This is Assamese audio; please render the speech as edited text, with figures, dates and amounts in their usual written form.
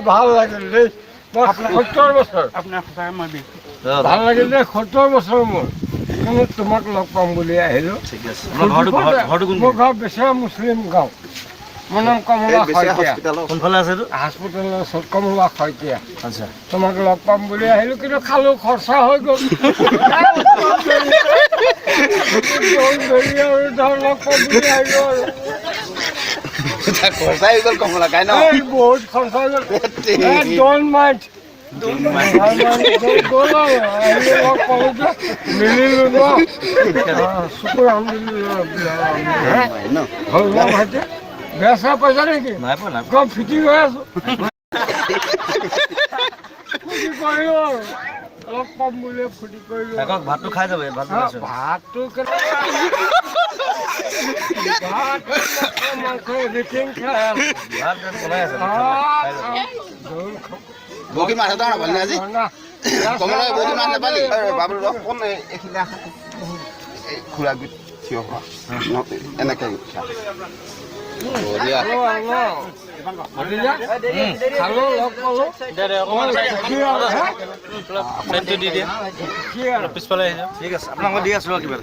ভাল লাগিল দেই 70 বছৰ আপোনাৰ সঁচাকৈ মই বিহু ভাল লাগিল দেই 70 বছৰ মোৰ কিন্তু তোমাক লগ পাম বুলি আহিলোঁ ঠিক আছে আপোনাৰ ঘৰটো কোন মোৰ ঘৰ বেচেৰা মুছলিম গাঁও মোৰ নাম কমলা শইকীয়া কোনফালে আছে এইটো হস্পিটেলৰ ওচৰত কমলা শইকীয়া আচ্ছা তোমাক লগ পাম বুলি আহিলোঁ কিন্তু খালোঁ খৰচা হৈ গ'ল আৰু ধৰ লগ পাম বুলি আহিলোঁ আৰু খৰচাই গ'ল কমলা কাই ন এই বহুত খৰচা হৈ গ'ল ডোন্ট মাইণ্ড গ'ল আৰু আহিলোঁ লগ পালোঁ যে মিলিলোঁ ন শুকুৰ আলহামদুলিল্লাহ হ'ল ন ভাইটি বেয়া চেয়া পাইছা নেকি নাই পোৱা নাই কম ফিটিং হৈ আছোঁ ফুটি কৰিলোঁ আৰু লগ পাম বুলি ফুটি কৰিলোঁ একক ভাতটো খাই যাব ভাত বনাইছোঁ ভাতটো মাংস এভৰিথিং খাই ভাত বনাই আছে বগী মাছ এটা নাপালি আজি কমলা বগী মাছ নাপালি বাবুল কোন এইখিনি খুৰা গোট থিয় হোৱা এনেকৈ খালো লগ পালো পিছফালে ঠিক আছে আপোনাক মই দি আছোঁ কিবা